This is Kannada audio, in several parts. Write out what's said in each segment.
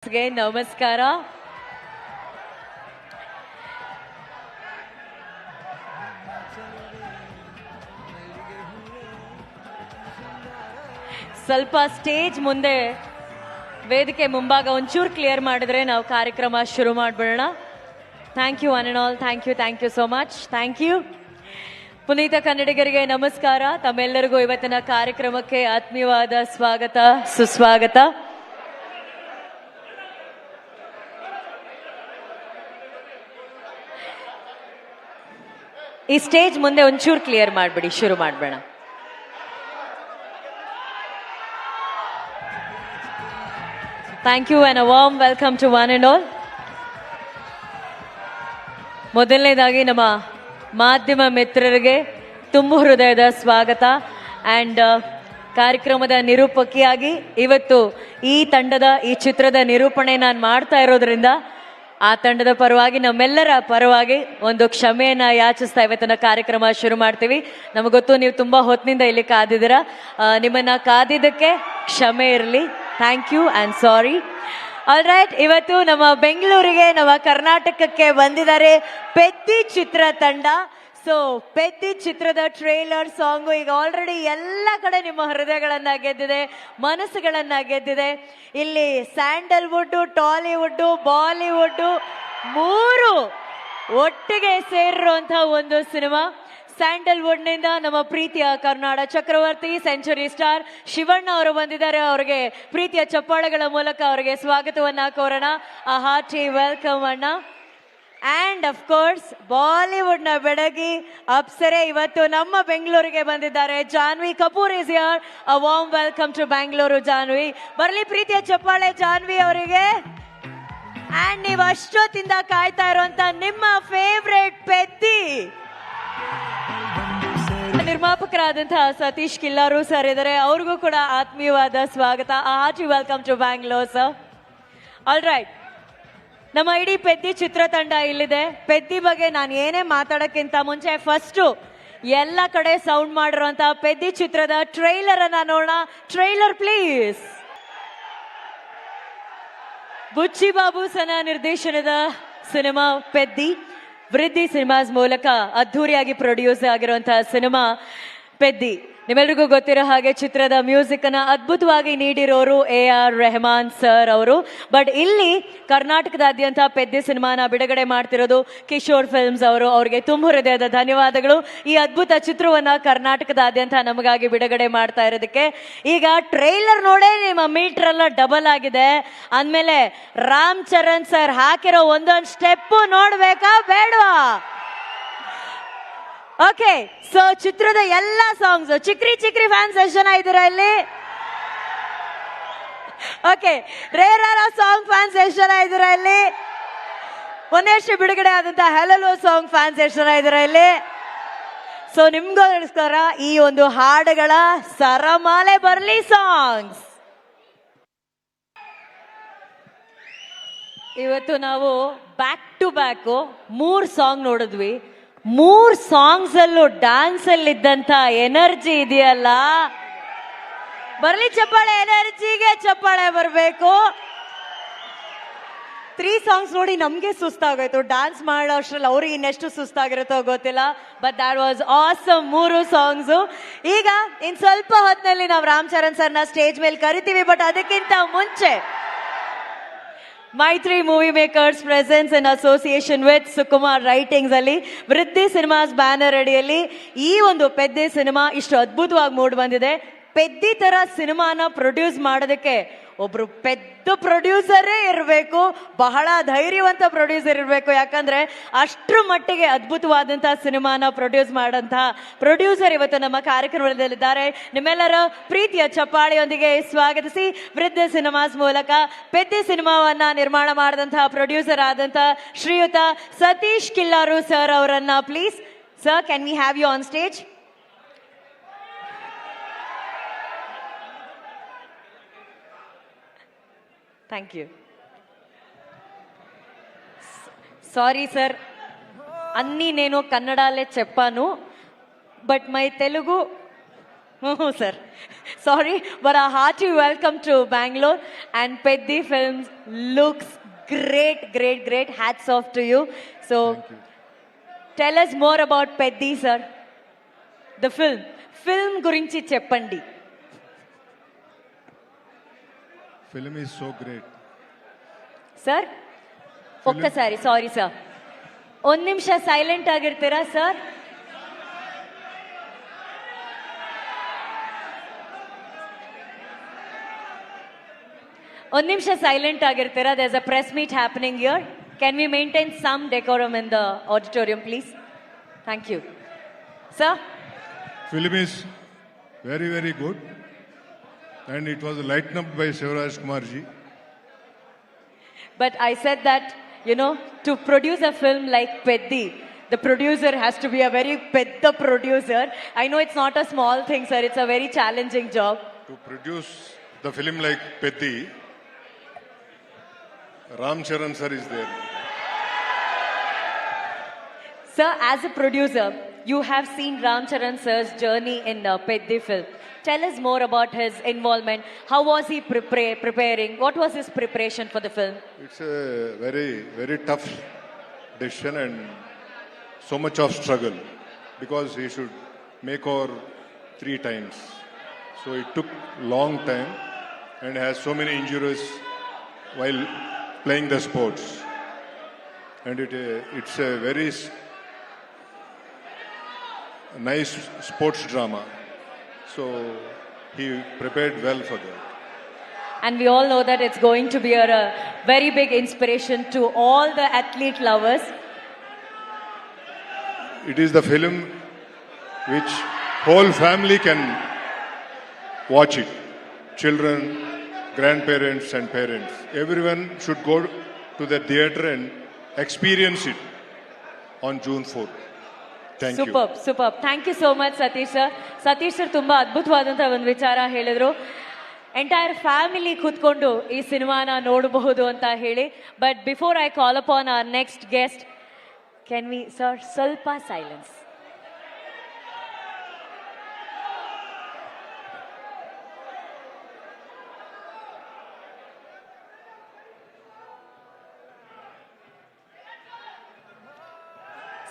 ಗೆ ನಮಸ್ಕಾರ. ಸ್ವಲ್ಪ ಸ್ಟೇಜ್ ಮುಂದೆ ವೇದಿಕೆ ಮುಂಭಾಗ ಒಂಚೂರು ಕ್ಲಿಯರ್ ಮಾಡಿದ್ರೆ ನಾವು ಕಾರ್ಯಕ್ರಮ ಶುರು ಮಾಡ್ಬಿಡೋಣ. Thank you one and all. Thank you so much. Thank you. ಪುನೀತ ಕನ್ನಡಿಗರಿಗೆ ನಮಸ್ಕಾರ. ತಮ್ಮೆಲ್ಲರಿಗೂ ಇವತ್ತಿನ ಕಾರ್ಯಕ್ರಮಕ್ಕೆ ಆತ್ಮೀಯವಾದ ಸ್ವಾಗತ, ಸುಸ್ವಾಗತ. ಈ ಸ್ಟೇಜ್ ಮುಂದೆ ಒಂಚೂರು ಕ್ಲಿಯರ್ ಮಾಡ್ಬಿಡಿ, ಶುರು ಮಾಡ್ಬೇಡ. Thank you and a warm welcome to one and all. ಮೊದಲನೇದಾಗಿ ನಮ್ಮ ಮಾಧ್ಯಮ ಮಿತ್ರರಿಗೆ ತುಂಬು ಹೃದಯದ ಸ್ವಾಗತ. ಅಂಡ್ ಕಾರ್ಯಕ್ರಮದ ನಿರೂಪಕಿಯಾಗಿ ಇವತ್ತು ಈ ಚಿತ್ರದ ನಿರೂಪಣೆ ನಾನು ಮಾಡ್ತಾ ಇರೋದ್ರಿಂದ ಆ ತಂಡದ ಪರವಾಗಿ, ನಮ್ಮೆಲ್ಲರ ಪರವಾಗಿ ಒಂದು ಕ್ಷಮೆಯನ್ನ ಯಾಚಿಸ್ತಾ ಇವತ್ತಿನ ಕಾರ್ಯಕ್ರಮ ಶುರು ಮಾಡ್ತೀವಿ. ನಮಗೊತ್ತು ನೀವು ತುಂಬಾ ಹೊತ್ತಿನಿಂದ ಇಲ್ಲಿ ಕಾದಿದ್ದೀರಾ. ನಿಮ್ಮನ್ನ ಕಾದಿದ್ದಕ್ಕೆ ಕ್ಷಮೆ ಇರಲಿ. Thank you and sorry. All right, ಇವತ್ತು ನಮ್ಮ ಬೆಂಗಳೂರಿಗೆ, ನಮ್ಮ ಕರ್ನಾಟಕಕ್ಕೆ ಬಂದಿದ್ದಾರೆ ಪೆದ್ದಿ ಚಿತ್ರ ತಂಡ. ಸೊ ಪೆದ್ದಿ ಚಿತ್ರದ ಟ್ರೇಲರ್ ಸಾಂಗು ಈಗ ಆಲ್ರೆಡಿ ಎಲ್ಲ ಕಡೆ ನಿಮ್ಮ ಹೃದಯಗಳನ್ನ ಗೆದ್ದಿದೆ, ಮನಸ್ಸುಗಳನ್ನ ಗೆದ್ದಿದೆ. ಇಲ್ಲಿ ಸ್ಯಾಂಡಲ್ವುಡ್, ಟಾಲಿವುಡ್, ಬಾಲಿವುಡ್ ಮೂರು ಒಟ್ಟಿಗೆ ಸೇರಿರುವಂತಹ ಒಂದು ಸಿನಿಮಾ. ಸ್ಯಾಂಡಲ್ವುಡ್ ನಿಂದ ನಮ್ಮ ಪ್ರೀತಿಯ ಕರ್ನಾಟಕ ಚಕ್ರವರ್ತಿ, ಸೆಂಚುರಿ ಸ್ಟಾರ್ ಶಿವಣ್ಣ ಅವರು ಬಂದಿದ್ದಾರೆ. ಅವರಿಗೆ ಪ್ರೀತಿಯ ಚಪ್ಪಾಳೆಗಳ ಮೂಲಕ ಅವರಿಗೆ ಸ್ವಾಗತವನ್ನ ಕೋರೋಣ. ಆ ಹಾರ್ಟಿ ವೆಲ್ಕಮ್ ಅಣ್ಣ. ಅಂಡ್ ಅಫ್ ಕೋರ್ಸ್ ಬಾಲಿವುಡ್ ನ ಬೆಡಗಿ ಅಪ್ಸರೆ ಇವತ್ತು ನಮ್ಮ ಬೆಂಗಳೂರಿಗೆ ಬಂದಿದ್ದಾರೆ. Janhvi Kapoor is here. A warm welcome to Bangalore Janhvi. ಬರ್ಲಿ ಪ್ರೀತಿಯ ಚಪ್ಪಾಳೆ ಜಾನ್ವಿ ಅವರಿಗೆ. ಅಂಡ್ ನೀವು ಅಷ್ಟೊತ್ತಿಂದ ಕಾಯ್ತಾ ಇರುವಂತ ನಿಮ್ಮ ಫೇವ್ರೆಟ್ ಪೆದ್ದಿ ನಿರ್ಮಾಪಕರಾದಂತಹ ಸತೀಶ್ ಕಿಲ್ಲಾರು ಸರ್ ಇದ್ದಾರೆ. ಅವ್ರಿಗೂ ಕೂಡ ಆತ್ಮೀಯವಾದ ಸ್ವಾಗತ. Hearty welcome to Bangalore sir. All right, ನಮ್ಮ ಇಡೀ ಪೆದ್ದಿ ಚಿತ್ರತಂಡ ಇಲ್ಲಿದೆ. ಪೆದ್ದಿ ಬಗ್ಗೆ ನಾನು ಏನೇ ಮಾತಾಡೋಕ್ಕಿಂತ ಮುಂಚೆ ಫಸ್ಟ್ ಎಲ್ಲ ಕಡೆ ಸೌಂಡ್ ಮಾಡಿರುವಂತಹ ಪೆದ್ದಿ ಚಿತ್ರದ ಟ್ರೈಲರ್ ಅನ್ನ ನೋಡೋಣ. Trailer please. ಬುಚ್ಚಿ ಬಾಬು ಸನ ನಿರ್ದೇಶನದ ಸಿನಿಮಾ ಪೆದ್ದಿ. ವೃದ್ಧಿ ಸಿನಿಮಾಸ್ ಮೂಲಕ ಅದ್ಧೂರಿಯಾಗಿ ಪ್ರೊಡ್ಯೂಸ್ ಆಗಿರುವಂತಹ ಸಿನಿಮಾ ಪೆದ್ದಿ. ನಿಮ್ಮೆಲ್ರಿಗೂ ಗೊತ್ತಿರೋ ಹಾಗೆ ಚಿತ್ರದ ಮ್ಯೂಸಿಕ್ ಅನ್ನ ಅದ್ಭುತವಾಗಿ ನೀಡಿರೋರು AR ರೆಹಮಾನ್ ಸರ್ ಅವರು. ಬಟ್ ಇಲ್ಲಿ ಕರ್ನಾಟಕದಾದ್ಯಂತ ಪೆದ್ದಿ ಸಿನಿಮಾನ ಬಿಡುಗಡೆ ಮಾಡ್ತಿರೋದು ಕಿಶೋರ್ ಫಿಲ್ಮ್ಸ್ ಅವರು. ಅವರಿಗೆ ತುಂಬ ಹೃದಯದ ಧನ್ಯವಾದಗಳು. ಈ ಅದ್ಭುತ ಚಿತ್ರವನ್ನ ಕರ್ನಾಟಕದಾದ್ಯಂತ ನಮಗಾಗಿ ಬಿಡುಗಡೆ ಮಾಡ್ತಾ ಇರೋದಕ್ಕೆ. ಈಗ ಟ್ರೈಲರ್ ನೋಡೇ ನಿಮ್ಮ ಮೀಟರ್ ಎಲ್ಲ ಡಬಲ್ ಆಗಿದೆ ಅಂದ್ಮೇಲೆ ರಾಮ್ ಚರಣ್ ಸರ್ ಹಾಕಿರೋ ಒಂದೊಂದು ಸ್ಟೆಪ್ ನೋಡ್ಬೇಕಾ ಬೇಡವಾ? ಓಕೆ, ಸೊ ಚಿತ್ರದ ಎಲ್ಲ ಸಾಂಗ್ಸ್ ಚಿಕ್ರಿ ಚಿಕ್ರಿ ಫ್ಯಾನ್ಸ್ ಎಷ್ಟು ಜನ ಇದ್ದೀರಾ ಇಲ್ಲಿ? ಓಕೆ, ರೇರಾರ ಸಾಂಗ್ ಫ್ಯಾನ್ಸ್ ಎಷ್ಟು ಜನ ಇದ್ದೀರಾ ಇಲ್ಲಿ? ಒಂದಷ್ಟು ಬಿಡುಗಡೆ ಆದಂತ ಹೆಲೋ ಸಾಂಗ್ ಫ್ಯಾನ್ಸ್ ಎಷ್ಟು ಜನ ಇದ್ದೀರಾ ಇಲ್ಲಿ? ಸೊ ನಿಮ್ಗೋಸ್ಕರ ಈ ಒಂದು ಹಾಡುಗಳ ಸರಮಾಲೆ ಬರ್ಲಿ ಸಾಂಗ್ಸ್. ಇವತ್ತು ನಾವು ಬ್ಯಾಕ್ ಟು ಬ್ಯಾಕ್ 3 ಸಾಂಗ್ ನೋಡಿದ್ವಿ. 3 ಸಾಂಗ್ಸ್ ಅಲ್ಲೂ ಡ್ಯಾನ್ಸ್ ಅಲ್ಲಿ ಇದ್ದಂತ ಎನರ್ಜಿ ಇದೆಯಲ್ಲ, ಬರ್ಲಿ ಚಪ್ಪಾಳೆ. ಎನರ್ಜಿಗೆ ಚಪ್ಪಾಳೆ ಬರಬೇಕು. 3 ಸಾಂಗ್ಸ್ ನೋಡಿ ನಮ್ಗೆ ಸುಸ್ತಾಗೋಯ್ತು. ಡ್ಯಾನ್ಸ್ ಮಾಡೋ ಅಷ್ಟ್ರಲ್ಲಿ ಅವ್ರಿಗೆ ಇನ್ನೆಷ್ಟು ಸುಸ್ತಾಗಿರುತ್ತೋ ಗೊತ್ತಿಲ್ಲ. But that was awesome. 3 songs. ಈಗ ಇನ್ ಸ್ವಲ್ಪ ಹೊತ್ತಿನಲ್ಲಿ ನಾವು ರಾಮ್ ಚರಣ್ ಸರ್ನ ಸ್ಟೇಜ್ ಮೇಲೆ ಕರಿತೀವಿ. ಬಟ್ ಅದಕ್ಕಿಂತ ಮುಂಚೆ ಮೈತ್ರಿ movie makers presence in association with Sukumar writings ಅಲ್ಲಿ ವೃದ್ಧಿ ಸಿನಿಮಾಸ್ ಬ್ಯಾನರ್ ಅಡಿಯಲ್ಲಿ ಈ ಒಂದು ಪೆದ್ದಿ ಸಿನಿಮಾ ಇಷ್ಟು ಅದ್ಭುತವಾಗಿ ಮೂಡ್ ಬಂದಿದೆ. ಪೆದ್ದಿ ತರ ಸಿನಿಮಾನ ಪ್ರೊಡ್ಯೂಸ್ ಮಾಡೋದಕ್ಕೆ ಒಬ್ರು ಪೆದ್ದ ಪ್ರೊಡ್ಯೂಸರೇ ಇರಬೇಕು, ಬಹಳ ಧೈರ್ಯವಂತ ಪ್ರೊಡ್ಯೂಸರ್ ಇರಬೇಕು. ಯಾಕಂದ್ರೆ ಅಷ್ಟ್ರ ಮಟ್ಟಿಗೆ ಅದ್ಭುತವಾದಂತಹ ಸಿನಿಮಾನ ಪ್ರೊಡ್ಯೂಸ್ ಮಾಡಂತಹ ಪ್ರೊಡ್ಯೂಸರ್ ಇವತ್ತು ನಮ್ಮ ಕಾರ್ಯಕ್ರಮದಲ್ಲಿದ್ದಾರೆ. ನಿಮ್ಮೆಲ್ಲರ ಪ್ರೀತಿಯ ಚಪ್ಪಾಳೆಯೊಂದಿಗೆ ಸ್ವಾಗತಿಸಿ, ವೃದ್ಧಿ ಸಿನಿಮಾಸ್ ಮೂಲಕ ಪೆದ್ದಿ ಸಿನಿಮಾವನ್ನ ನಿರ್ಮಾಣ ಮಾಡಿದಂತಹ ಪ್ರೊಡ್ಯೂಸರ್ ಆದಂತಹ ಶ್ರೀಯುತ ಸತೀಶ್ ಕಿಲ್ಲಾರು ಸರ್ ಅವರನ್ನ please. Sir, can we have you on stage? Thank you. Sorry sir, అన్నీ నేను కన్నడాలే చెప్పాను, but my Telugu sir Sorry, but a hearty welcome to Bangalore. And Peddi Films looks great, great, great. Hats off to you. So, Thank you. tell us more about Peddi, sir. The film. Film gurinchi cheppandi. Film is so great. Sir ಒಕ್ಕಸಾರಿ ಸಾರಿ ಸರ್ ಒಂದು ನಿಮಿಷ ಸೈಲೆಂಟ್ ಆಗಿರ್ತೀರಾ ಸರ್ ಒಂದು ನಿಮಿಷ ಸೈಲೆಂಟ್ ಆಗಿರ್ತೀರಾ there is a press meet happening here can we maintain some decorum in the auditorium please thank you sir Film is very, very good. And it was lightened up by Shivraj Kumar ji. But I said that, you know, to produce a film like Peddi, the producer has to be a very pedda producer. I know it's not a small thing, sir. It's a very challenging job. To produce the film like Peddi, Ram Charan sir is there. Sir, as a producer, you have seen Ram Charan sir's journey in Peddi film. Tell us more about his involvement. How was he preparing? What was his preparation for the film? It's a very, very tough decision and so much of struggle because he should make over 3 times. So it took long time and has so many injuries while playing the sports. And it's a very nice sports drama. So he prepared well for that. And we all know that it's going to be a very big inspiration to all the athlete lovers. It is the film which whole family can watch it. Children, grandparents and parents. Everyone should go to the theatre and experience it on June 4th. Thank you. Super thank you so much Satish sir Satish sir ತುಂಬಾ ಅದ್ಭುತವಾದಂತಹ ಒಂದು ವಿಚಾರ ಹೇಳಿದ್ರು ಎಂಟೈರ್ ಫ್ಯಾಮಿಲಿ ಕೂತ್ಕೊಂಡು ಈ ಸಿನಿಮಾನ ನೋಡಬಹುದು ಅಂತ ಹೇಳಿ but before I call upon hour next guest can we sir ಸ್ವಲ್ಪ ಸೈಲೆನ್ಸ್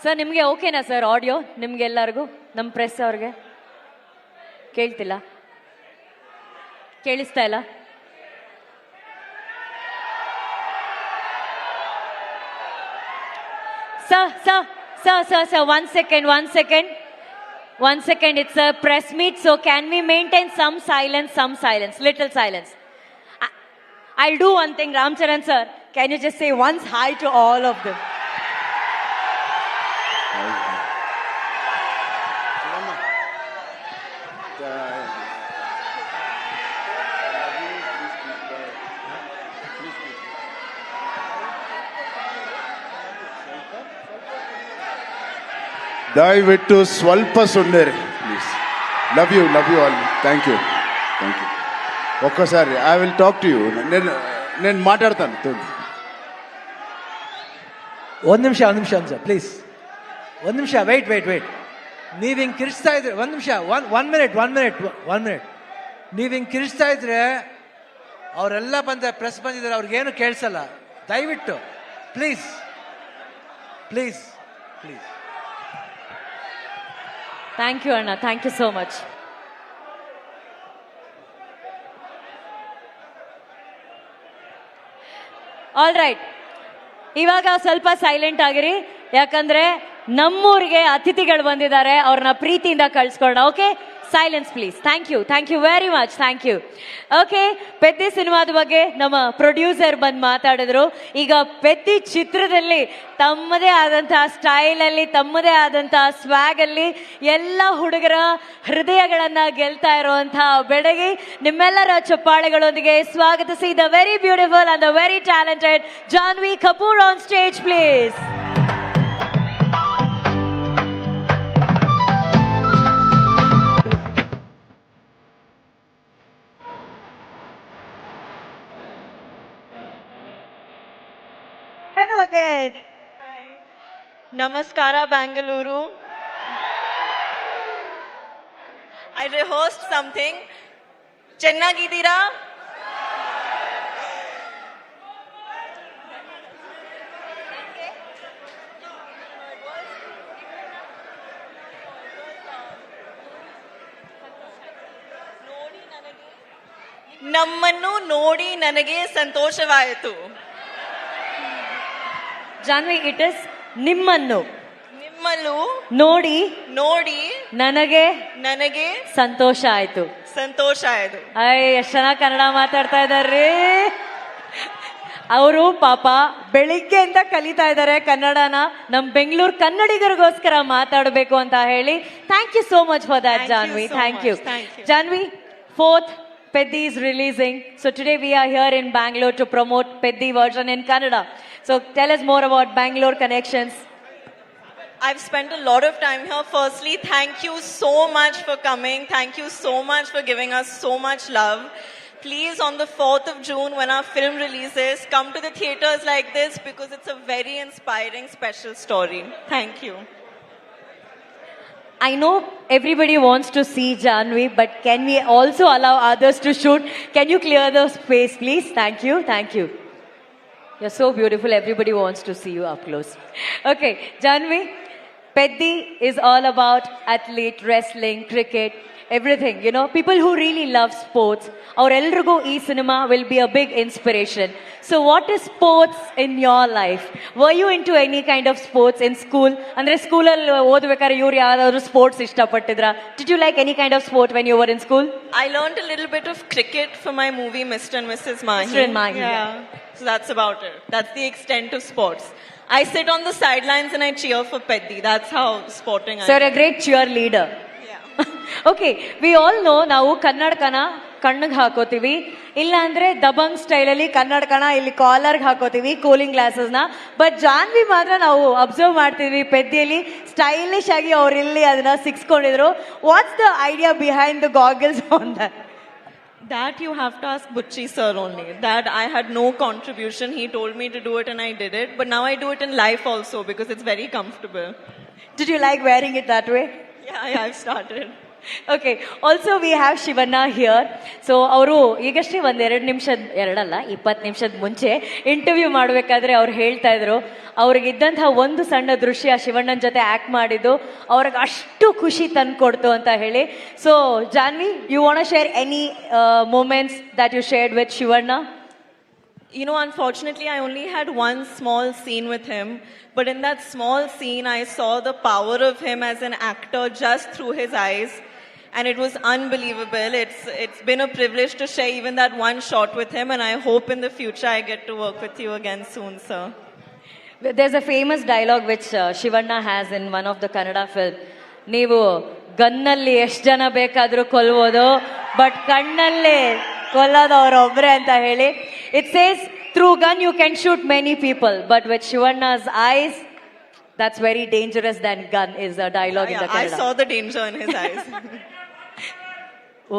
ಸರ್ ನಿಮಗೆ ಓಕೆನಾ ಸರ್ ಆಡಿಯೋ ನಿಮ್ಗೆ ಎಲ್ಲರಿಗೂ ನಮ್ಮ ಪ್ರೆಸ್ ಅವ್ರಿಗೆ ಕೇಳ್ತಿಲ್ಲ ಕೇಳಿಸ್ತಾ ಇಲ್ಲ sir one second it's a press meet so can we maintain some silence little silence I do one thing Ram Charan sir can you just say once hi to all of them ದಯವಿಟ್ಟು ಸ್ವಲ್ಪ ಸುಂದರಿ please love you all thank you ಒಕ್ಕಸಾರಿ I will talk to you నేను మాట్లాడతాను ಒಂದು ನಿಮಿಷ ಸರ್ ಪ್ಲೀಸ್ ಒಂದು ನಿಮಿಷ ವೆಯ್ಟ್ ನೀವು ಹಿಂಗೆ ಕಿರಿಸ್ತಾ ಇದ್ರೆ ಒಂದು ನಿಮಿಷ ಒನ್ ಮಿನಿಟ್ ನೀವು ಹಿಂಗೆ ಕಿರಿಸ್ತಾ ಇದ್ರೆ ಅವರೆಲ್ಲ ಪ್ರೆಸ್ ಬಂದಿದ್ದಾರೆ ಅವ್ರಿಗೇನು ಕೇಳಿಸಲ್ಲ ದಯವಿಟ್ಟು ಪ್ಲೀಸ್ ಥ್ಯಾಂಕ್ ಯು ಅಣ್ಣ thank you so much all right ಇವಾಗ ಸ್ವಲ್ಪ ಸೈಲೆಂಟ್ ಆಗಿರಿ ಯಾಕಂದ್ರೆ ನಮ್ಮೂರಿಗೆ ಅತಿಥಿಗಳು ಬಂದಿದ್ದಾರೆ ಅವ್ರನ್ನ ಪ್ರೀತಿಯಿಂದ ಕಳ್ಸ್ಕೊಳ್ಳೋಣ okay silence please thank you very much thank you okay Peddi ಸಿನಿಮಾದ ಬಗ್ಗೆ ನಮ್ಮ ಪ್ರೊಡ್ಯೂಸರ್ ಬಂದು ಮಾತಾಡಿದ್ರು ಈಗ ಪೆದ್ದಿ ಚಿತ್ರದಲ್ಲಿ ತಮ್ಮದೇ ಆದಂತಹ ಸ್ಟೈಲಲ್ಲಿ ತಮ್ಮದೇ ಆದಂತಹ ಸ್ವ್ಯಾಗ್ ಅಲ್ಲಿ ಎಲ್ಲ ಹುಡುಗರ ಹೃದಯಗಳನ್ನ ಗೆಲ್ತಾ ಇರುವಂತಹ ಬೆಡಗಿ ನಿಮ್ಮೆಲ್ಲರ ಚಪ್ಪಾಳೆಗಳೊಂದಿಗೆ ಸ್ವಾಗತಿಸಿ the very beautiful and the very talented Janhvi Kapoor on stage please Again. Namaskara, Bangalore. I rehearsed something. ಚೆನ್ನಾಗಿದ್ದೀರಾ? ನಮ್ಮನ್ನು ನೋಡಿ ನನಗೆ ಸಂತೋಷವಾಯಿತು. ಜಾನ್ವಿ, ಇಟ್ ಇಸ್ ನಿಮ್ಮನ್ನು ನಿಮ್ಮಲ್ಲೂ ನೋಡಿ ನೋಡಿ ನನಗೆ ನನಗೆ ಸಂತೋಷ ಆಯ್ತು. ಸಂತೋಷ ಆಯಿತು. ಎಷ್ಟ್ ಚೆನ್ನಾಗಿ ಕನ್ನಡ ಮಾತಾಡ್ತಾ ಇದಾರ್ರಿ. ಅವರು ಪಾಪ ಬೆಳಿಗ್ಗೆಯಿಂದ ಕಲಿತಾ ಇದ್ದಾರೆ ಕನ್ನಡನ. ನಮ್ ಬೆಂಗಳೂರು ಕನ್ನಡಿಗರಿಗೋಸ್ಕರ ಮಾತಾಡಬೇಕು ಅಂತ ಹೇಳಿ. Thank you so much for that, Thank you Janhvi. so thank you. much. Thank you. Janvi, fourth Peddi is releasing. So today we are here in Bangalore to promote Peddi version in Kannada. So tell us more about Bangalore connections. I've spent a lot of time here. Firstly, thank you so much for coming. Thank you so much for giving us so much love. Please, on the 4th of June, when our film releases, come to the theaters like this because it's a very inspiring, special story. Thank you. I know everybody wants to see Janvi, but can we also allow others to shoot? Can you clear the space, please? Thank you. Thank you. You're so beautiful. Everybody wants to see you up close. Okay, Janvi, Peddi is all about athlete, wrestling, cricket, everything. You know, people who really love sports. Our Elrigo E cinema will be a big inspiration. So what is sports in your life? Were you into any kind of sports in school? Andre school alli odbekare iವರು ಯಾರಾದರೂ sports ಇಷ್ಟಪಟ್ಟಿದ್ರಾ? Did you like any kind of sport when you were in school? I learned a little bit of cricket for my movie Mr. and Mrs. Mahi. Mr. and Mahi, Yeah. So that's about it. That's the extent of sports. I sit on the sidelines and I cheer for Peddi. That's how sporting I So am. you're a great cheerleader. Yeah. Okay, we all know ನಾವು ಕನ್ನಡಕನ ಕಣ್ಣಿಗೆ ಹಾಕೋತೀವಿ, ಇಲ್ಲ ಅಂದ್ರೆ ದಬಂಗ್ ಸ್ಟೈಲಲ್ಲಿ ಕನ್ನಡಕನ ಇಲ್ಲಿ ಕಾಲರ್ಗೆ ಹಾಕೋತೀವಿ, ಕೂಲಿಂಗ್ ಗ್ಲಾಸಸ್ನ. ಬಟ್ ಜಾನ್ವಿ ಮಾತ್ರ ನಾವು ಅಬ್ಸರ್ವ್ ಮಾಡ್ತಿದ್ವಿ ಪೆದ್ದಿಯಲ್ಲಿ ಸ್ಟೈಲಿಶ್ ಆಗಿ ಅವ್ರು ಇಲ್ಲಿ ಅದನ್ನ ಸಿಕ್ಸ್ಕೊಂಡಿದ್ರು. What's the idea behind the goggles on that? That you have to ask Butchi sir only. That I had no contribution. He told me to do it and I did it. But now I do it in life also because it's very comfortable. Did you like wearing it that way? Yeah, I've started. Okay, also we have Shivanna here. So ಅವರು ಈಗಷ್ಟೇ ಒಂದು 20 ನಿಮಿಷದ ಮುಂಚೆ ಇಂಟರ್ವ್ಯೂ ಮಾಡಬೇಕಾದ್ರೆ ಅವ್ರು ಹೇಳ್ತಾ ಇದ್ರು ಅವ್ರಿಗಿದ್ದಂತಹ ಒಂದು ಸಣ್ಣ ದೃಶ್ಯ ಶಿವಣ್ಣನ ಜೊತೆ ಆಕ್ಟ್ ಮಾಡಿದ್ದು ಅವ್ರಿಗೆ ಅಷ್ಟು ಖುಷಿ ತಂದ್ಕೊಡ್ತು ಅಂತ ಹೇಳಿ. So Janhvi, you want to share any moments that you shared with Shivanna? You know, unfortunately, I only had one small scene with him. But in that small scene, I saw the power of him as an actor just through his eyes. And it was unbelievable. It's been a privilege to share even that one shot with him. And I hope in the future I get to work with you again soon, sir. There's a famous dialogue which Shivanna has in one of the Kannada film. ನೀವು ಗನ್ನಲ್ಲಿ ಎಷ್ಟು ಜನ ಬೇಕಾದ್ರೂ ಕೊಲ್ಬೋದು, ಬಟ್ ಕಣ್ಣಲ್ಲಿ ಕೊಲ್ಲೋದು ಅವರೊಬ್ರೆ ಅಂತ ಹೇಳಿ. It says through gun you can shoot many people, but with Shivanna's eyes, that's very dangerous than gun is a dialogue in the I Kannada. saw the danger in his eyes.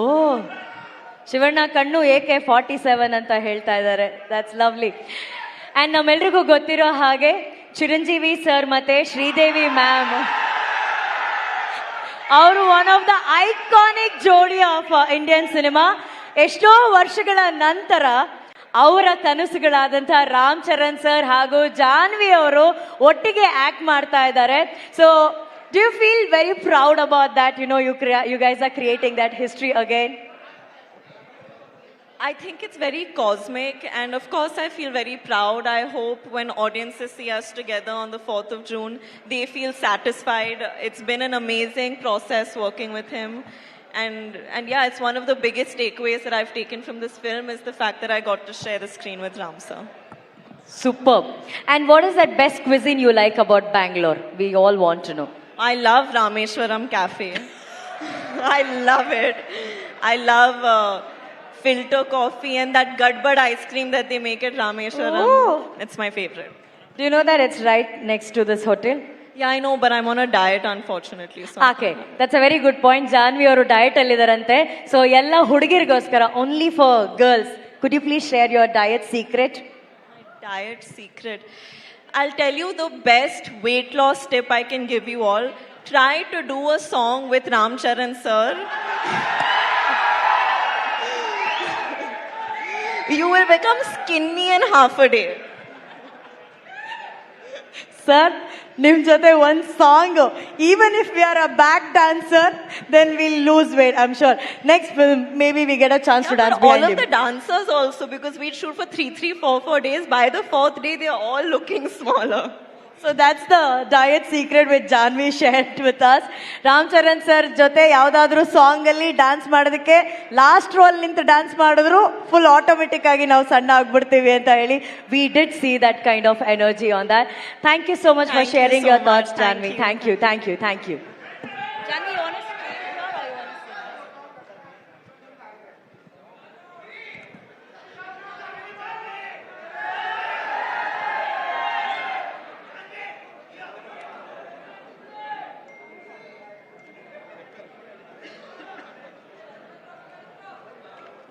ಓ, ಶಿವಣ್ಣ ಕಣ್ಣು AK-47 ಅಂತ ಹೇಳ್ತಾ ಇದ್ದಾರೆ. That's lovely. ಅಂಡ್ ನಮ್ಮೆಲ್ರಿಗೂ ಗೊತ್ತಿರೋ ಹಾಗೆ ಚಿರಂಜೀವಿ ಸರ್ ಮತ್ತೆ ಶ್ರೀದೇವಿ ಮ್ಯಾಮ್ ಅವರು ಒನ್ ಆಫ್ ದ ಐಕಾನಿಕ್ ಜೋಡಿ ಆಫ್ ಇಂಡಿಯನ್ ಸಿನಿಮಾ. ಎಷ್ಟೋ ವರ್ಷಗಳ ನಂತರ ಅವರ ಕನಸುಗಳಾದಂತಹ ರಾಮ್ ಚರಣ್ ಸರ್ ಹಾಗೂ ಜಾನ್ವಿ ಅವರು ಒಟ್ಟಿಗೆ ಆಕ್ಟ್ ಮಾಡ್ತಾ ಇದ್ದಾರೆ. So do you feel very proud about that? You know, you guys are creating that history again. I think it's very cosmic, and of course I feel very proud. I hope when audiences see us together on the 4th of June, they feel satisfied. It's been an amazing process working with him. And yeah, it's one of the biggest takeaways that I've taken from this film is the fact that I got to share the screen with Ram sir. Superb. And what is that best cuisine you like about Bangalore? We all want to know. I love Rameshwaram Cafe. I love it. I love filter coffee and that Gadbad ice cream that they make at Rameshwaram. Oh. It's my favorite. Do you know that it's right next to this hotel? Yeah, I know, but I'm on a diet, unfortunately. So Okay, that's a very good point. Janvi ಅವರು ಡಯಟ್ ಅಲ್ಲಿ ಇದಾರಂತೆ. ಸೊ ಎಲ್ಲ ಹುಡುಗಿರಿಗೋಸ್ಕರ, only for girls. Could you please share your diet secret? diet secret. I'll tell you the best weight loss tip I can give you all. Try to do a song with Ram Charan sir. you will become skinny in half a day. Sir ನಿಮ್ ಜೊತೆ ಒಂದ್ song, even if we are a back dancer then will lose weight I am sure. Next maybe we get a chance to dance All of the dancers also, because we shoot for 4 days. By the 4th day, they are all looking smaller. So that's the diet secret with Janhvi shared with us. Ram Charan sir ಜೊತೆ ಯಾವ್ದಾದ್ರು ಸಾಂಗ್ ಅಲ್ಲಿ ಡ್ಯಾನ್ಸ್ ಮಾಡೋದಕ್ಕೆ ಲಾಸ್ಟ್ ರೋಲ್ ನಿಂತು ಡ್ಯಾನ್ಸ್ ಮಾಡಿದ್ರು ಫುಲ್ ಆಟೋಮೆಟಿಕ್ ಆಗಿ ನಾವು ಸಣ್ಣ ಆಗ್ಬಿಡ್ತೀವಿ ಅಂತ ಹೇಳಿ we did see that kind of energy on that. Thank you so much for Thank you sharing so your much. Thoughts Thank Janhvi. you. Thank you thank you thank you. Janhvi, you wanna scream here or you wanna sing?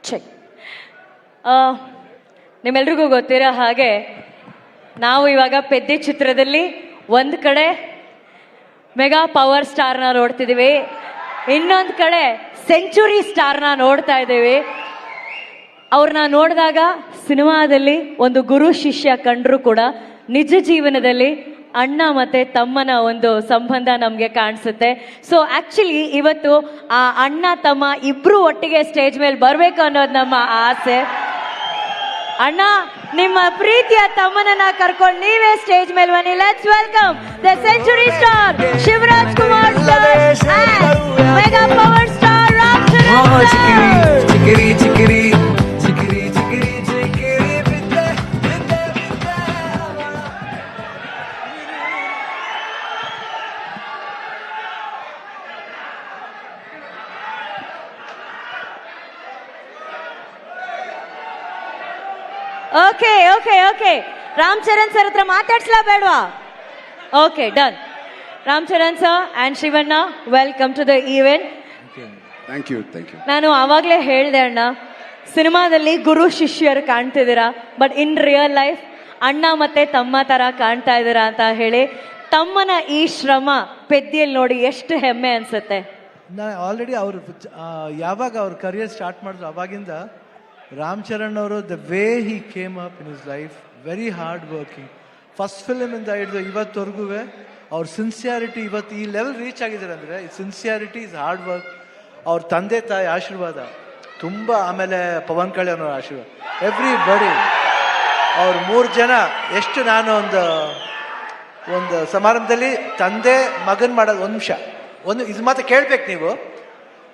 Check. ನಿಮ್ಮೆಲ್ರಿಗೂ ಗೊತ್ತಿರೋ ಹಾಗೆ ನಾವು ಇವಾಗ ಪೆದ್ದಿ ಚಿತ್ರದಲ್ಲಿ ಒಂದು ಕಡೆ ಮೆಗಾ ಪವರ್ ಸ್ಟಾರ್ನ ನೋಡ್ತಿದ್ದೀವಿ, ಇನ್ನೊಂದು ಕಡೆ ಸೆಂಚುರಿ ಸ್ಟಾರ್ನ ನೋಡ್ತಾ ಇದ್ದೀವಿ. ಅವ್ರನ್ನ ನೋಡಿದಾಗ ಸಿನಿಮಾದಲ್ಲಿ ಒಂದು ಗುರು ಶಿಷ್ಯ ಕಂಡ್ರು ಕೂಡ ನಿಜ ಜೀವನದಲ್ಲಿ ಅಣ್ಣ ಮತ್ತೆ ತಮ್ಮನ ಒಂದು ಸಂಬಂಧ ನಮಗೆ ಕಾಣಿಸುತ್ತೆ. ಸೊ ಆಕ್ಚುಲಿ ಇವತ್ತು ಆ ಅಣ್ಣ ತಮ್ಮ ಇಬ್ರು ಒಟ್ಟಿಗೆ ಸ್ಟೇಜ್ ಮೇಲೆ ಬರ್ಬೇಕು ಅನ್ನೋದು ನಮ್ಮ ಆಸೆ. ಅಣ್ಣ, ನಿಮ್ಮ ಪ್ರೀತಿಯ ತಮ್ಮನನ್ನ ಕರ್ಕೊಂಡು ನೀವೇ ಸ್ಟೇಜ್ ಮೇಲೆ ಬನ್ನಿ. Let's welcome the century star Shivaraj Kumar sir, mega power star Ram Charan sir. ಚಿಕಿರಿ ಚಿಕಿರಿ ಚಿಕಿರಿ ಚಿಕಿರಿ ಚಿಕಿರಿ ಬಿದ್ದೆ ಬಿದ್ದೆ ಬಿದ್ದೆ. Okay okay okay, Ram Charan sir ಹತ್ರ ಮಾತಾಡ್ಸ್ಲಾ ಬೇಡವಾ? Okay, done. Ram Charan sir and Shivanna, welcome to the event. Thank you thank you. ನಾನು ಆವಾಗಲೇ ಹೇಳಿದೆ ಅಣ್ಣ, ಸಿನಿಮಾದಲ್ಲಿ ಗುರು ಶಿಷ್ಯರು ಕಾಣ್ತಿದ್ದೀರಾ, ಬಟ್ ಇನ್ ರಿಯಲ್ ಲೈಫ್ ಅಣ್ಣ ಮತ್ತೆ ತಮ್ಮ ತರ ಕಾಣ್ತಾ ಇದ್ದೀರಾ ಅಂತ ಹೇಳಿ. ತಮ್ಮನ ಈ ಶ್ರಮ ಪೆದ್ದಿಯಲ್ಲಿ ನೋಡಿ ಎಷ್ಟು ಹೆಮ್ಮೆ ಅನ್ಸುತ್ತೆ. ನಾನು ಆಲ್ರೆಡಿ ಅವರು ಯಾವಾಗ ಅವ್ರ ಕರಿಯರ್ ಸ್ಟಾರ್ಟ್ ಮಾಡಿದ್ರು ಅವಾಗಿಂದ ರಾಮ್ ಚರಣ್ ಅವರು the way he came up in his life, very hard working. First ಫಿಲ್ಮಿಂದ ಹಿಡಿದು ಇವತ್ತವರೆಗೂ ಅವ್ರ ಸಿನ್ಸಿಯಾರಿಟಿ ಇವತ್ತು ಈ ಲೆವೆಲ್ ರೀಚ್ ಆಗಿದ್ದಾರೆ ಅಂದರೆ ಸಿನ್ಸಿಯಾರಿಟಿ ಇಸ್ ಹಾರ್ಡ್ ವರ್ಕ್. ಅವ್ರ ತಂದೆ ತಾಯಿ ಆಶೀರ್ವಾದ ತುಂಬ, ಆಮೇಲೆ ಪವನ್ ಕಲ್ಯಾಣ್ ಅವ್ರ ಆಶೀರ್ವಾದ, ಎವ್ರಿ ಬಡಿ. ಅವ್ರ 3 ಜನ ಎಷ್ಟು, ನಾನು ಒಂದು ಸಮಾರಂಭದಲ್ಲಿ ತಂದೆ ಮಗನ್ ಮಾಡೋದು, ಒಂದು ಇದು ಮಾತ್ರ ಕೇಳ್ಬೇಕು ನೀವು,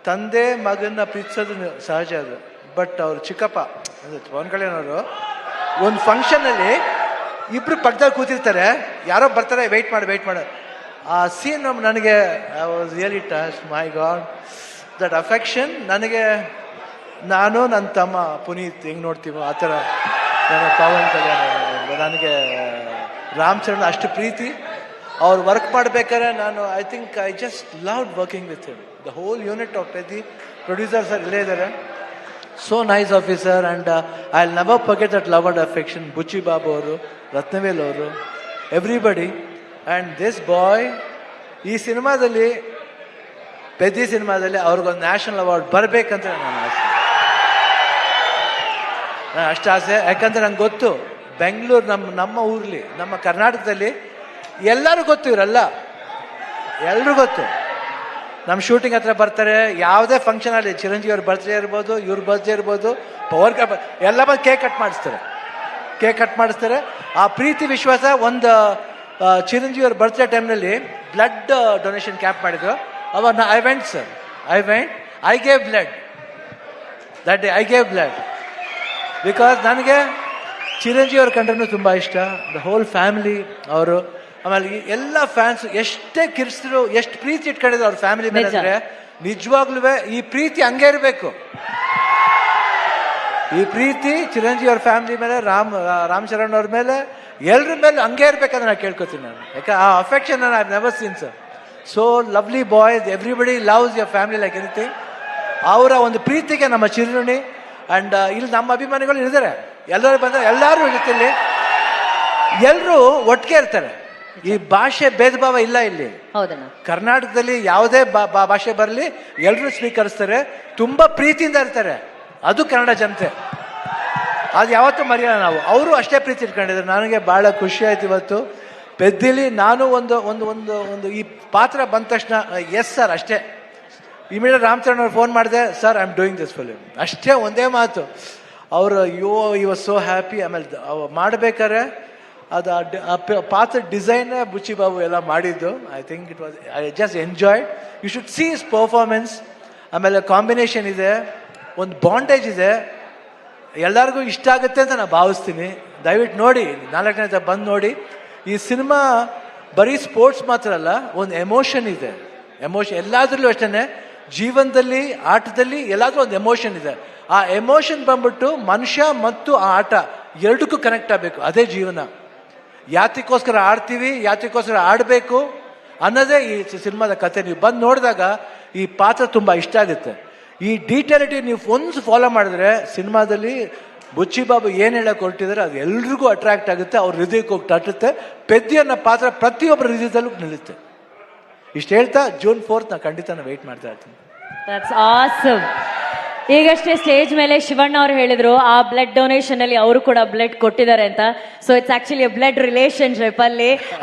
ತಂದೆ ಮಗನ್ನ ಪ್ರೀತಿಸೋದು ಸಹಜ ಅದು. ಬಟ್ ಅವ್ರ ಚಿಕ್ಕಪ್ಪ ಅಂದರೆ ಪವನ್ ಕಲ್ಯಾಣ್ ಅವರು ಒಂದು ಫಂಕ್ಷನಲ್ಲಿ ಇಬ್ರು ಪಕ್ಕದಲ್ಲಿ ಕೂತಿರ್ತಾರೆ, ಯಾರೋ ಬರ್ತಾರೆ, ವೆಯ್ಟ್ ಮಾಡಿ ಆ ಸೀನ್ ನನಗೆ I was really touch. My god, that affection ನನಗೆ, ನಾನು ನನ್ನ ತಮ್ಮ ಪುನೀತ್ ಹೆಂಗೆ ನೋಡ್ತೀವೋ ಆ ಥರ ನನ್ನ ಪವನ್ ಕಲ್ಯಾಣ್ ನನಗೆ ರಾಮ್ ಚರಣ್ ಅಷ್ಟು ಪ್ರೀತಿ. ಅವ್ರು ವರ್ಕ್ ಮಾಡ್ಬೇಕಾದ್ರೆ ನಾನು I just loved working with him. The whole unit of Peddi producer sir ಇಲ್ಲೇ ಇದ್ದಾರೆ. So nice officer, and I'll never forget that love and affection. Buchi Babu ಅವರು, ರತ್ನವೇಲ್ ಅವರು, ಎವ್ರಿಬಡಿ. ಆ್ಯಂಡ್ ದಿಸ್ ಬಾಯ್ ಈ ಸಿನಿಮಾದಲ್ಲಿ, ಪೆದ್ದಿ ಸಿನಿಮಾದಲ್ಲಿ ಅವ್ರಿಗೊಂದು ನ್ಯಾಷನಲ್ ಅವಾರ್ಡ್ ಬರಬೇಕಂತ ನನ್ನ ಆಸೆ. ಅಷ್ಟು ಆಸೆ, ಯಾಕಂದ್ರೆ ನಂಗೆ ಗೊತ್ತು ಬೆಂಗಳೂರು ನಮ್ಮ ಊರ್ಲಿ, ನಮ್ಮ ಕರ್ನಾಟಕದಲ್ಲಿ ಎಲ್ಲರೂ ಗೊತ್ತು, ಇವರೆಲ್ಲ ಎಲ್ರೂ ಗೊತ್ತು. ನಮ್ಮ ಶೂಟಿಂಗ್ ಹತ್ರ ಬರ್ತಾರೆ, ಯಾವುದೇ ಫಂಕ್ಷನ್ ಅಲ್ಲಿ, ಚಿರಂಜೀವಿ ಅವ್ರ ಬರ್ತ್ಡೇ ಇರ್ಬೋದು, ಇವ್ರ ಬರ್ತ್ಡೇ ಇರ್ಬೋದು, ಪವರ್ ಎಲ್ಲ ಬಂದು ಕೇಕ್ ಕಟ್ ಮಾಡಿಸ್ತಾರೆ. ಆ ಪ್ರೀತಿ ವಿಶ್ವಾಸ. ಒಂದು ಚಿರಂಜೀವಿ ಅವ್ರ ಬರ್ತ್ಡೇ ಟೈಮ್ನಲ್ಲಿ ಬ್ಲಡ್ ಡೊನೇಷನ್ ಕ್ಯಾಂಪ್ ಮಾಡಿದ್ರು. ಅವಾಗ I went, I gave blood that day. I gave blood because ನನಗೆ ಚಿರಂಜೀವಿ ಅವ್ರ ಕಂಡ್ರೂ ತುಂಬ ಇಷ್ಟ. ದ ಹೋಲ್ ಫ್ಯಾಮಿಲಿ ಅವರು, ಆಮೇಲೆ ಎಲ್ಲ ಫ್ಯಾನ್ಸ್ ಎಷ್ಟೇ ಕಿರ್ಸಿದ್ರು, ಎಷ್ಟು ಪ್ರೀತಿ ಇಟ್ಕೊಂಡಿದ್ರು ಅವ್ರ ಫ್ಯಾಮಿಲಿ ಮೇಲೆ ಅಂದ್ರೆ, ನಿಜವಾಗ್ಲೂ ಈ ಪ್ರೀತಿ ಹಂಗೆ ಇರಬೇಕು. ಈ ಪ್ರೀತಿ ಚಿರಂಜೀವಿ ಅವ್ರ ಫ್ಯಾಮಿಲಿ ಮೇಲೆ, ರಾಮ್ ಚರಣ್ ಅವ್ರ ಮೇಲೆ, ಎಲ್ರ ಮೇಲೆ ಹಂಗೆ ಇರ್ಬೇಕಂತ ನಾನು ಕೇಳ್ಕೊತೀನಿ ನಾನು. ಯಾಕೆ ಆ affection I have never seen sir. So lovely boys, everybody loves your family like anything. ಅವರ ಒಂದು ಪ್ರೀತಿಗೆ ನಮ್ಮ ಚಿರುಣಿ. ಅಂಡ್ ಇಲ್ಲಿ ನಮ್ಮ ಅಭಿಮಾನಿಗಳು ಇದ್ದಾರೆ, ಎಲ್ಲರೂ ಬಂದರೆ ಎಲ್ಲರೂ ಜೊತೆಲಿ ಎಲ್ಲರೂ ಒಟ್ಟಿಗೆ ಇರ್ತಾರೆ. ಈ ಭಾಷೆ ಭೇದ ಭಾವ ಇಲ್ಲ ಇಲ್ಲಿ. ಕರ್ನಾಟಕದಲ್ಲಿ ಯಾವುದೇ ಭಾಷೆ ಬರಲಿ ಎಲ್ಲರೂ ಸ್ವೀಕರಿಸ್ತಾರೆ, ತುಂಬಾ ಪ್ರೀತಿಯಿಂದ ಇರ್ತಾರೆ. ಅದು ಕನ್ನಡ ಜನತೆ. ಅದು ಯಾವತ್ತೂ ಮರೆಯೋಣ ನಾವು. ಅವರು ಅಷ್ಟೇ ಪ್ರೀತಿ ಇಟ್ಕೊಂಡಿದ್ದಾರೆ. ನನಗೆ ಭಾಳ ಖುಷಿ ಆಯ್ತು ಇವತ್ತು. ಪೆದ್ದಿಲಿ ನಾನು ಒಂದು ಒಂದು ಒಂದು ಒಂದು ಈ ಪಾತ್ರ ಬಂದ ತಕ್ಷಣ ಎಸ್ ಸರ್ ಅಷ್ಟೇ. ಇಮಿಡಿಯೇಟ್ ರಾಮಚರಣ್ ಅವ್ರು ಫೋನ್ ಮಾಡಿದೆ, sir I am doing this film, ಅಷ್ಟೇ ಒಂದೇ ಮಾತು. ಅವರು ಈ ವಾಸ್ ಸೋ ಹ್ಯಾಪಿ. ಆಮೇಲೆ ಮಾಡ್ಬೇಕಾದ್ರೆ ಅದು ಪಾತ್ರ ಡಿಸೈನ್ ಬುಚ್ಚಿ ಬಾಬು ಎಲ್ಲ ಮಾಡಿದ್ದು. I think it was, I just enjoyed. You should see his performance. ಆಮೇಲೆ ಕಾಂಬಿನೇಷನ್ ಇದೆ, ಒಂದು ಬಾಂಡೇಜ್ ಇದೆ, ಎಲ್ಲರಿಗೂ ಇಷ್ಟ ಆಗುತ್ತೆ ಅಂತ ನಾನು ಭಾವಿಸ್ತೀನಿ. ದಯವಿಟ್ಟು ನೋಡಿ, 4ನೇ ಬಂದು ನೋಡಿ. ಈ ಸಿನಿಮಾ ಬರೀ ಸ್ಪೋರ್ಟ್ಸ್ ಮಾತ್ರ ಅಲ್ಲ, ಒಂದು ಎಮೋಷನ್ ಇದೆ. ಎಮೋಷನ್ ಎಲ್ಲಾದ್ರಲ್ಲೂ ಅಷ್ಟೇ, ಜೀವನದಲ್ಲಿ, ಆಟದಲ್ಲಿ ಎಲ್ಲಾದ್ರೂ ಒಂದು ಎಮೋಷನ್ ಇದೆ. ಆ ಎಮೋಷನ್ ಬಂದ್ಬಿಟ್ಟು ಮನುಷ್ಯ ಮತ್ತು ಆ ಆಟ ಎರಡಕ್ಕೂ ಕನೆಕ್ಟ್ ಆಗಬೇಕು. ಅದೇ ಜೀವನ. ಯಾತಕ್ಕೋಸ್ಕರ ಆಡ್ತೀವಿ, ಯಾತಕ್ಕೋಸ್ಕರ ಆಡಬೇಕು ಅನ್ನೋದೇ ಈ ಸಿನಿಮಾದ ಕತೆ. ನೀವು ಬಂದು ನೋಡಿದಾಗ ಈ ಪಾತ್ರ ತುಂಬ ಇಷ್ಟ ಆಗುತ್ತೆ. ಈ ಡೀಟೇಲಿಟಿ ನೀವು ಒಂದು ಫಾಲೋ ಮಾಡಿದ್ರೆ ಸಿನಿಮಾದಲ್ಲಿ ಬುಚ್ಚಿ ಬಾಬು ಏನು ಹೇಳಕ್ಕೆ ಹೊರಟಿದ್ದಾರೆ ಅದು ಎಲ್ರಿಗೂ ಅಟ್ರಾಕ್ಟ್ ಆಗುತ್ತೆ, ಅವ್ರ ಹೃದಯಕ್ಕೆ ಹೋಗಿ ತಟ್ಟುತ್ತೆ. ಪೆದ್ದಿ ಅನ್ನೋ ಪಾತ್ರ ಪ್ರತಿಯೊಬ್ಬರ ಹೃದಯದಲ್ಲೂ ನಿಲ್ಲುತ್ತೆ. ಇಷ್ಟು ಹೇಳ್ತಾ June 4th ನಾನು ಖಂಡಿತ ವೆಯ್ಟ್ ಮಾಡ್ತಾ ಇರ್ತೀನಿ. That's awesome. ಈಗಷ್ಟೇ ಸ್ಟೇಜ್ ಮೇಲೆ ಶಿವಣ್ಣ ಅವರು ಹೇಳಿದ್ರು ಆ ಬ್ಲಡ್ ಡೊನೇಷನ್ ಅಲ್ಲಿ ಅವರು ಕೂಡ ಬ್ಲಡ್ ಕೊಟ್ಟಿದ್ದಾರೆ ಅಂತ. So it's actually blood relationship.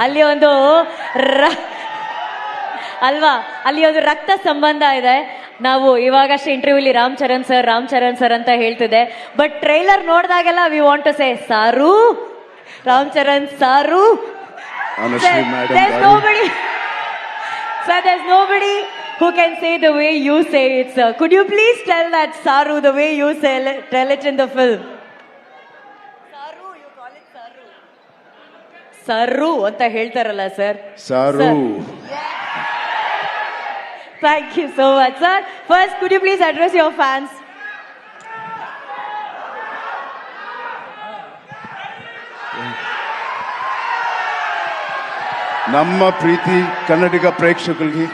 ಅಲ್ಲಿ ಒಂದು ಅಲ್ವಾ, ಅಲ್ಲಿ ಒಂದು ರಕ್ತ ಸಂಬಂಧ ಇದೆ. ನಾವು ಇವಾಗಷ್ಟೇ ಇಂಟರ್ವ್ಯೂಲಿ ರಾಮ್ ಚರಣ್ ಸರ್ ಅಂತ ಹೇಳ್ತಿದ್ದೆ. ಬಟ್ ಟ್ರೈಲರ್ ನೋಡಿದಾಗೆಲ್ಲ we want to say sir, Ram Charan ಸಾರು. There's nobody who can say the way you say it, sir. Could you please tell that Saru the way you tell it in the film? Saru, you call it Saru. Saru anta ಹೇಳ್ತಾರಲ್ಲ sir. Saru. Thank you so much, sir. First, could you please address your fans? ನಮ್ಮ ಪ್ರೀತಿ ಕನ್ನಡಿಗ ಪ್ರೇಕ್ಷಕರಿಗೆ,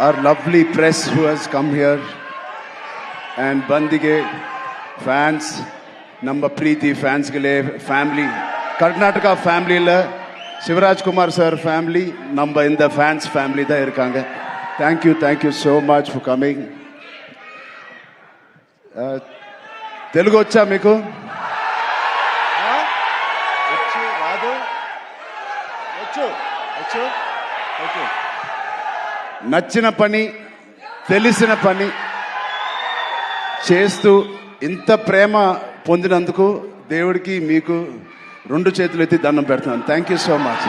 our lovely press who has come here, and ಬಂದಿಗೆ ಫ್ಯಾನ್ಸ್, ನಮ್ಮ ಪ್ರೀತಿ ಫ್ಯಾನ್ಸ್ಗಳೇ, ಫ್ಯಾಮಿಲಿ, ಕರ್ನಾಟಕ ಫ್ಯಾಮಿಲಿயில் ಶಿವರಾಜ್ ಕುಮಾರ್ ಸರ್ ಫ್ಯಾಮಿಲಿ நம்ம இந்த ஃபேன்ஸ் ஃபேமிலி தான் இருக்காங்க. Thank you so much for coming. Telugu వచ్చా మీకు? నచ్చిన పని, తెలిసిన పని చేస్తూ ఇంత ప్రేమ పొందినందుకు దేవుడికి మీకు 2 చేతులు ఎత్తి దండం పెడుతున్నాను. Thank you so much.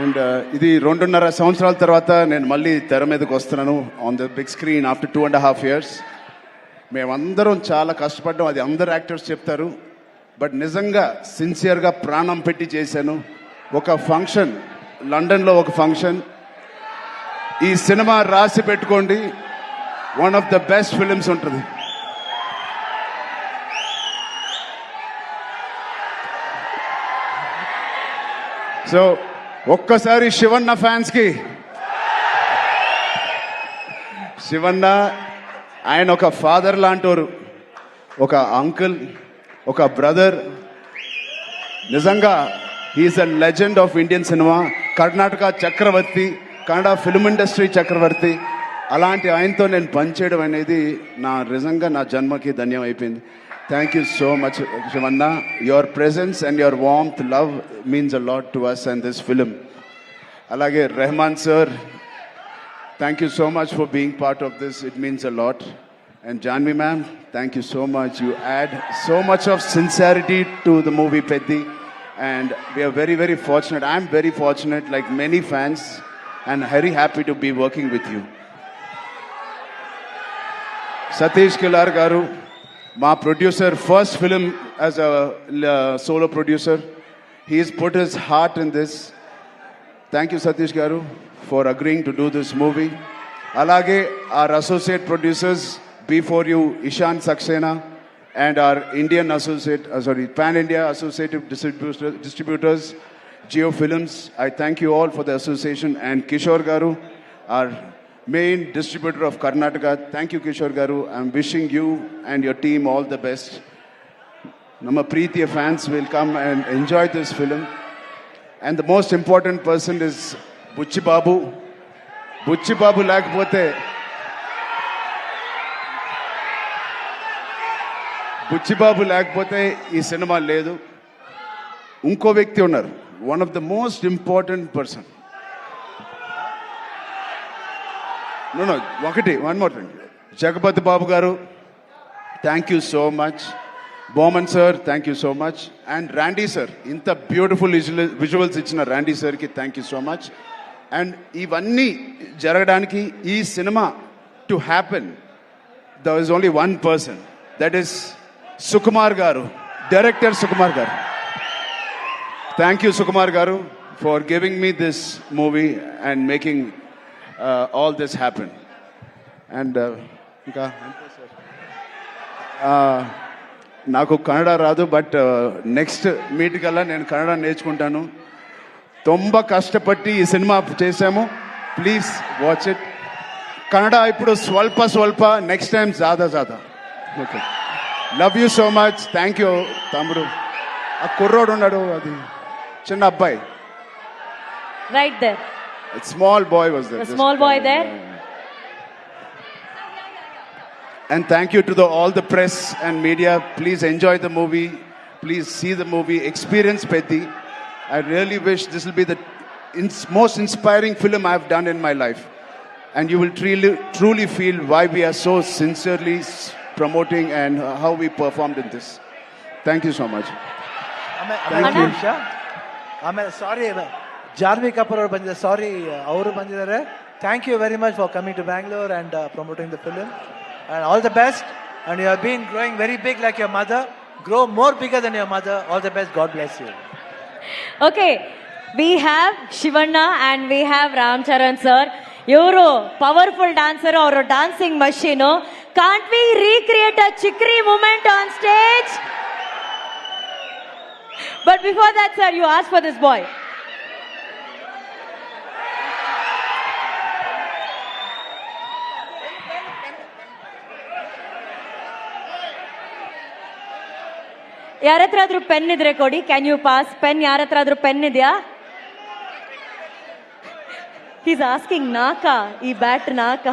And ఇది 2.5 సంవత్సరాల తర్వాత నేను మళ్ళీ తెర మీదకి వస్తున్నాను on the big screen after 2.5 years. మేమందరం చాలా కష్టపడ్డాం, అది అందరు యాక్టర్స్ చెప్తారు. బట్ నిజంగా సిన్సియర్గా ప్రాణం పెట్టి చేశాను. ఒక ఫంక్షన్, లండన్లో ఒక ఫంక్షన్, ఈ సినిమా రాసి పెట్టుకోండి, one of the best films ఉంటుంది. సో ఒక్కసారి శివన్న ఫ్యాన్స్కి, శివన్న ఆయన ఒక ఫాదర్ లాంటోరు, ఒక అంకుల్, ఒక బ్రదర్. నిజంగా he's a legend of Indian cinema, Karnataka చక్రవర్తి, కన్నడ ఫిల్మ్ ఇండస్ట్రీ చక్రవర్తి. అలాంటి ఆయనతో నేను పనిచేయడం అనేది నిజంగా నా జన్మకి ధన్యం అయిపోయింది. Thank you so much Shivanna. Your presence and your warmth, love means a lot to us and this film. అలాగే Rahman sir, thank you so much for being part of this, it means a lot. And Janvi ma'am, thank you so much. You add so much of sincerity to the movie Peddi, and we are very, very fortunate. I'm very fortunate, like many fans, and very happy to be working with you. Satish Kilar garu, my producer, first film as a solo producer. He has put his heart in this. Thank you Satish garu for agreeing to do this movie. Alage our associate producers before you, Ishan Saxena, and our Indian associate, Pan-India associative distributors, Geo Films. I thank you all for the association. And Kishore Garu, our main distributor of Karnataka. Thank you, Kishore Garu. I'm wishing you and your team all the best. Nama Preetiya fans will come and enjoy this film. And the most important person is Butchi Babu. Butchi Babu lakapothe Buchibabu లేకపోతే ఈ సినిమా లేదు. ఇంకో వ్యక్తి ఉన్నారు, one of the most important person. No ఒకటి one more thing, Jagapathi Babu గారు thank you so much. Boman sir thank you so much. And Randy sir, ఇంత బ్యూటిఫుల్ విజువల్స్ ఇచ్చిన ర్యాండీ సార్కి thank you so much. And ఇవన్నీ జరగడానికి, ఈ సినిమా to happen, there is only one person, that is Sukumar garu, director Sukumar garu. Thank you Sukumar garu for giving me this movie and making all this happen. And ఇంకా నాకు కన్నడ రాదు, బట్ నెక్స్ట్ మీట్ కల్లా నేను కన్నడ నేర్చుకుంటాను. ತುಂಬ కష్టపట్టి ఈ సినిమా చేశాము. Please watch it. కన్నడ ఇప్పుడు స్వల్ప స్వల్ప, నెక్స్ట్ టైం జాదా జాదా. Okay, love you so much. Thank you తమ్ముడు. ఆ కుర్రోడు ఉన్నాడు, అది చిన్న అబ్బాయి, Right there. Small boy was there. The small boy there. And thank you to all the press and media. Please enjoy the movie. Please see the movie. Experience Peddi. I really wish this will be the most inspiring film I've done in my life. And you will truly feel why we are so sincerely promoting and how we performed in this. Thank you so much. Thank you. ಆಮೇಲೆ ಸಾರಿ, ಜಾನ್ವಿ ಕಪೂರ್ ಅವರು ಬಂದಿದ್ದಾರೆ. ಸಾರಿ, ಅವರು ಬಂದಿದ್ದಾರೆ. Thank you very much for coming to Bangalore and promoting the film. And all the best. And you have been growing very big like your mother. Grow more bigger than your mother. All the best. God bless you. Okay, we have Shivanna and we have Ramcharan sir. You're powerful dancer or a dancing machine. Can't we recreate a chikri moment on stage? But before that, sir, you asked for this boy. ಯಾರ ಹತ್ರ ಆದ್ರೂ ಪೆನ್ ಇದ್ರೆ ಕೊಡಿ. Can you pass pen? ಯಾರ ಹತ್ರ ಆದ್ರೂ ಪೆನ್ ಇದೆಯಾ? ಈಸ್ ಆಸ್ಕಿಂಗ್ ನಾಕ, ಈ ಬ್ಯಾಟ್ ನಾಕ.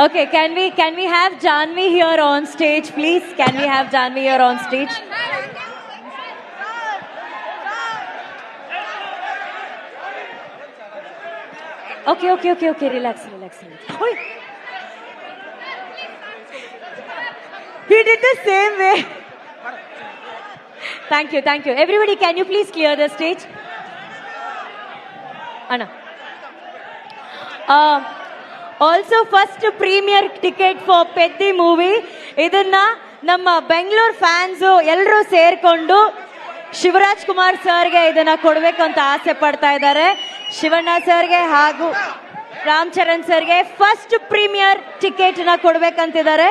Okay, can we have Janvi here on stage, please? Can we have Janvi here on stage? Okay. Relax. Oi. He did the same way. Thank you. Everybody, can you please clear the stage? Anna. Also first premiere ticket for Peddi movie. ಇದನ್ನ ನಮ್ಮ ಬೆಂಗಳೂರು ಫ್ಯಾನ್ಸು ಎಲ್ಲರೂ ಸೇರ್ಕೊಂಡು ಶಿವರಾಜ್ ಕುಮಾರ್ ಸರ್ಗೆ ಇದನ್ನ ಕೊಡ್ಬೇಕು ಅಂತ ಆಸೆ ಪಡ್ತಾ ಇದ್ದಾರೆ. ಶಿವಣ್ಣ ಸರ್ಗೆ ಹಾಗೂ ರಾಮ್ ಚರಣ್ ಸರ್ಗೆ ಫಸ್ಟ್ ಪ್ರೀಮಿಯರ್ ಟಿಕೆಟ್ ನ ಕೊಡ್ಬೇಕಂತಿದ್ದಾರೆ.